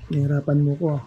Nahirapan mo ko.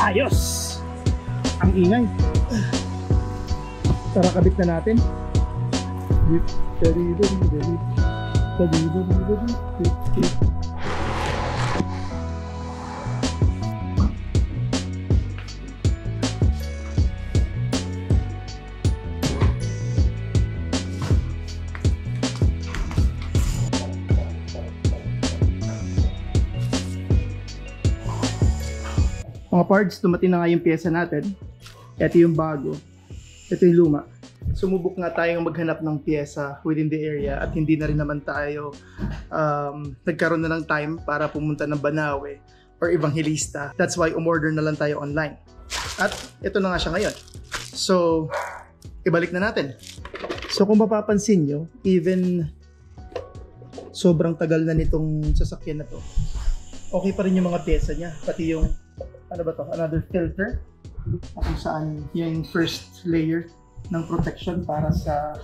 Ayos! Ang ingay. Tara, kabit na natin. Mga parts, dumating na nga yung pyesa natin. Ito yung bago. Ito yung luma. Sumubok nga tayong maghanap ng pyesa within the area at hindi na rin naman tayo nagkaroon na ng time para pumunta ng Banawe or Evangelista. That's why umorder na lang tayo online. At ito na nga siya ngayon. So, ibalik na natin. So kung mapapansin nyo, even sobrang tagal na nitong sasakyan na to, okay pa rin yung mga pyesa niya. Pati yung ano ba to? Another filter kung saan yung first layer ng protection para sa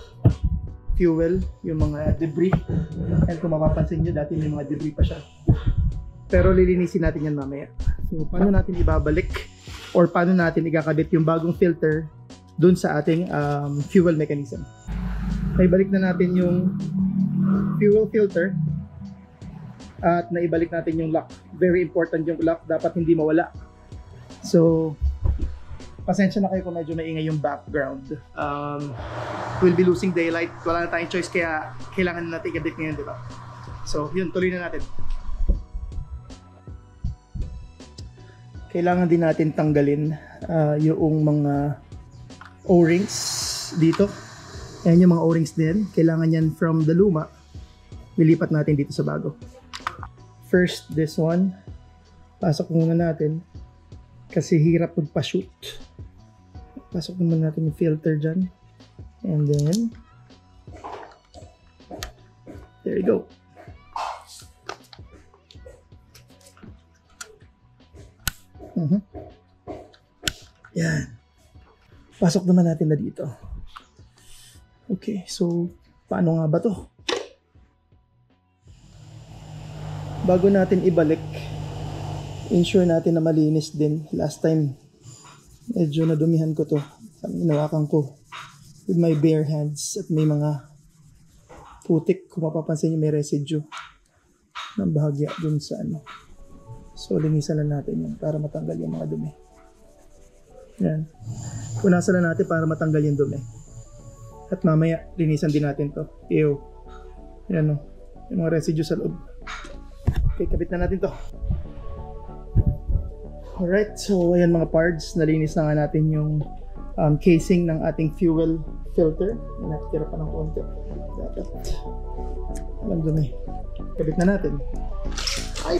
fuel, yung mga debris. And kung mapapansin nyo, dati may mga debris pa siya. Pero lilinisin natin yan mamaya. So paano natin ibabalik or paano natin ikakabit yung bagong filter dun sa ating fuel mechanism. Naibalik na natin yung fuel filter at naibalik natin yung lock. Very important yung lock, dapat hindi mawala. So, pasensya na kayo kung medyo maingay yung background. We'll be losing daylight. Wala na tayong choice kaya kailangan na natin ikabit ngayon, di ba? So, yun, tuloy na natin. Kailangan din natin tanggalin yung mga O-rings dito. Ayan yung mga O-rings din. Kailangan yan from the luma. Lilipat natin dito sa bago. First, this one. Pasok muna natin. Kasi hirap magpa-shoot. Pasok naman natin yung filter dyan. And then, there you go. Yan. Pasok naman natin na dito. Okay, so, paano nga ba to? Bago natin ibalik, ensure natin na malinis din. Last time, medyo nadumihan ko to. Inawakan ko with my bare hands at may mga putik. Kung mapapansin nyo, may residue ng bahagya dun sa ano. So, linisan lang natin yun para matanggal yung mga dumi. Yan. Punasan lang natin para matanggal yung dumi. At mamaya, linisan din natin to. Ew. Yan o. Yung mga residue sa loob. Okay, kabit na natin to. Alright, so ayan mga parts, nalinis na nga natin yung casing ng ating fuel filter. Nakitira pa ng konti. Dapat alam dumi. Kabit na natin. Ay!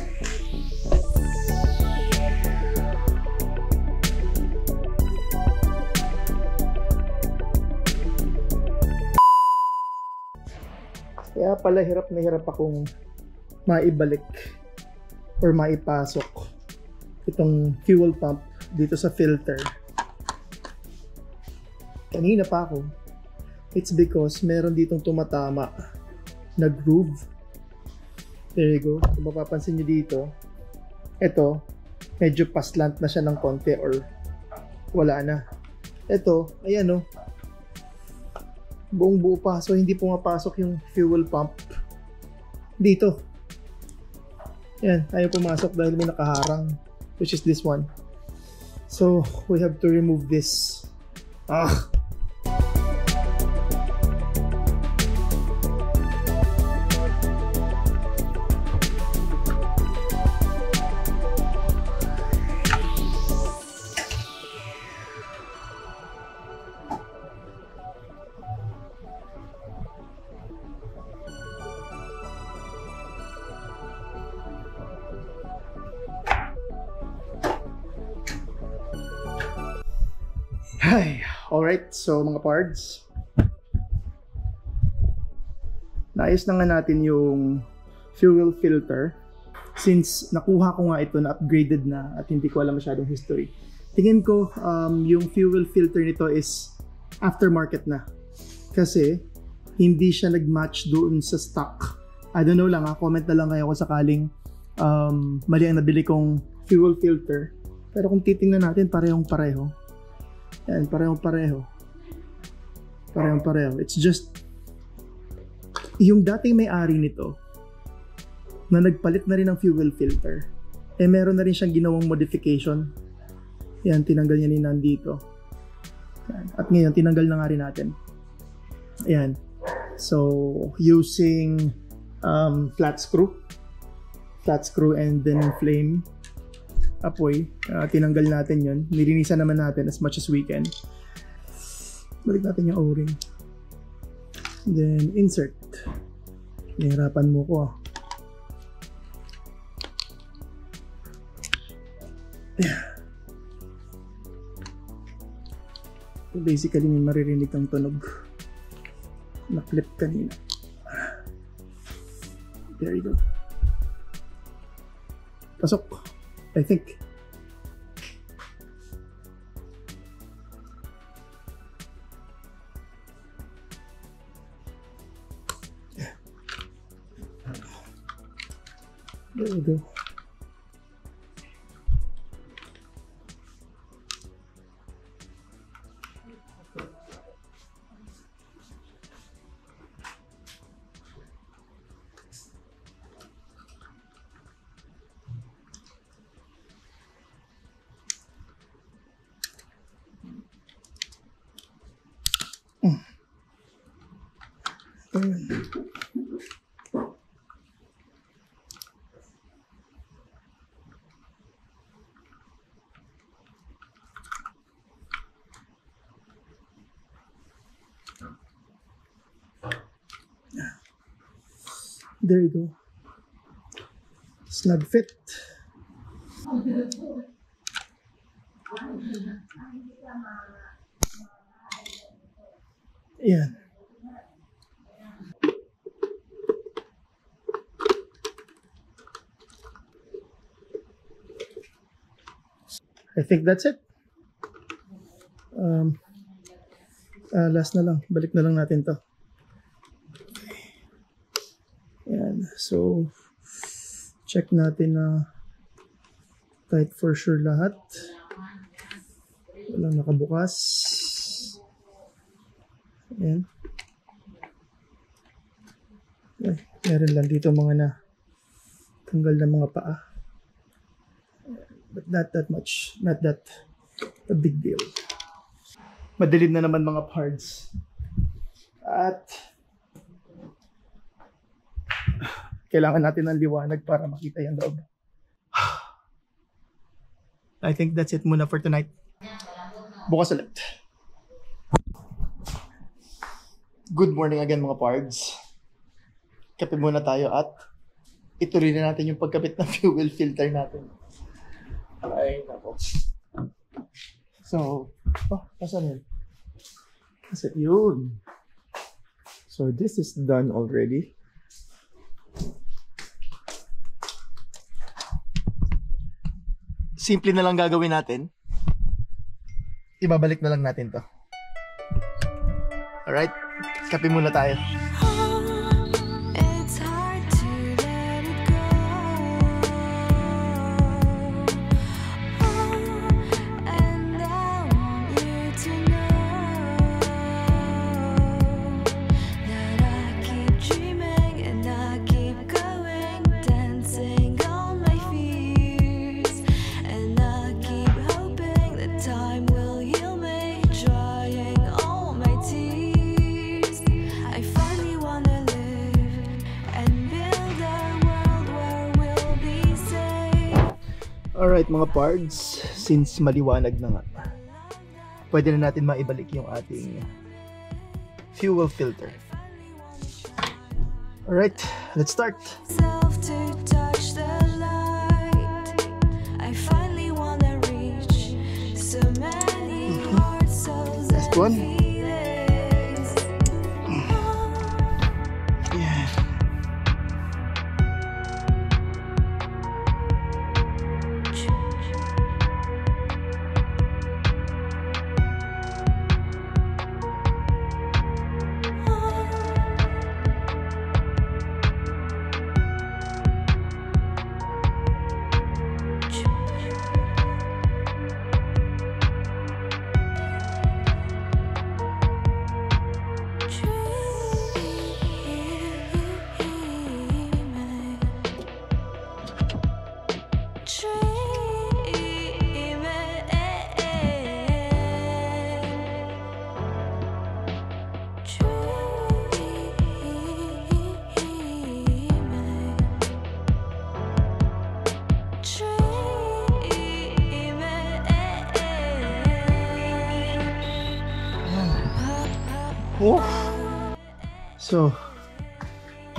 Kaya pala hirap na hirap akong maibalik or maipasok itong fuel pump dito sa filter. Kanina pa ako. It's because meron ditong tumatama na groove. There you go. Kung mapapansin nyo dito, ito, medyo paslant na siya ng konti or wala na. Ito, ayan o. Buong buo pa. So, hindi pumapasok yung fuel pump dito. Yan, ayaw pumasok dahil may nakaharang, which is this one. So, we have to remove this. Ah! Ay, alright, so mga pards, naayos na nga natin yung fuel filter since nakuha ko nga ito na upgraded na at hindi ko alam masyadong history. Tingin ko yung fuel filter nito is aftermarket na kasi hindi siya nag-match doon sa stock. I don't know lang, comment na lang kayo kung sakaling mali ang nabili kong fuel filter, pero kung titingnan natin parehong pareho. Yan, parehong-pareho. Parehong-pareho. It's just, yung dating may-ari nito, na nagpalit na rin ng fuel filter, eh meron na rin siyang ginawang modification. Yan, tinanggal niya ni nandito. Yan. At ngayon, tinanggal na nga rin natin. Ayan. So, using flat screw and then flame apoy, tinanggal natin yun. Nilinisan naman natin as much as we can. Balik natin yung O-ring. Then, insert. Nahirapan mo ko. So basically, may maririnig kang tunog. Na-clip kanina. There you go. Pasok. I think. There we go. There you go. Snug fit. Yan. I think that's it. Last na lang. Balik na lang natin to. Yan. So, check natin na tight for sure lahat. Walang nakabukas. Yan. Ay, meron lang dito mga na tanggal na mga paa. But not that much. Not that a big deal. Madilim na naman mga parts. At kailangan natin ng liwanag para makita yung loob. I think that's it muna for tonight. Bukas ulit. Good morning again mga pards. Kape muna tayo at ituloy na natin yung pagkabit ng fuel filter natin. Ay, nako. So, kasan yun? Kasan yun? So, this is done already. Simple na lang gagawin natin. Ibabalik na lang natin to. Alright, kape muna tayo. All Alright mga pards, since maliwanag na nga, pwede na natin maibalik yung ating fuel filter. Alright, let's start. Last one. Yeah. Oh. So,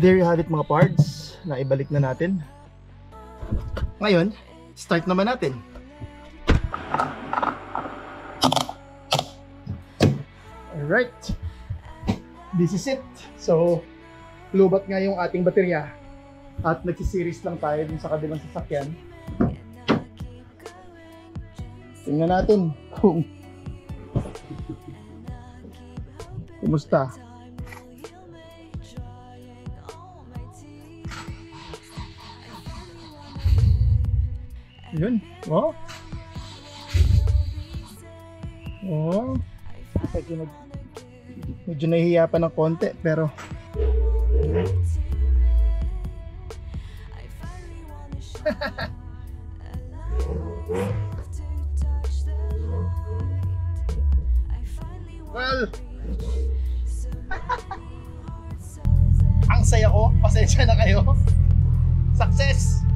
there you have it mga pards. Naibalik na natin. Ngayon, start naman natin. Alright. This is it. So, lubat nga yung ating baterya. At nagsisiris lang tayo dun sa kabilang sasakyan. Tingnan natin kung kumusta? Yun. Oh. Oh. Medyo nahihiya pa ng konti pero well, ang saya ko, pasensya na kayo. Success!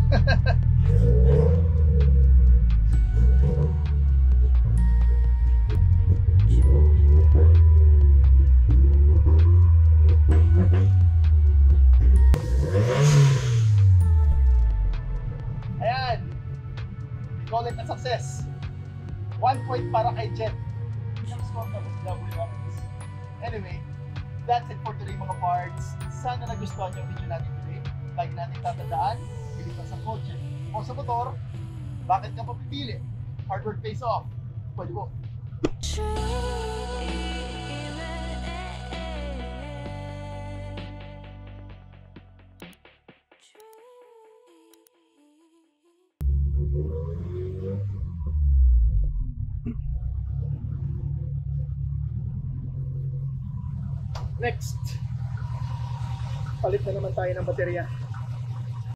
Ayan, we call it a success. 1 point para kay Jet. Anyway, that's it for today mga pards. Sana nagustuhan yung video natin today. Lagi natin tatandaan, pili ka sa kotse o sa motor, bakit ka papipili? Hard work pays off. Pwede mo. Next, palit na naman tayo ng baterya.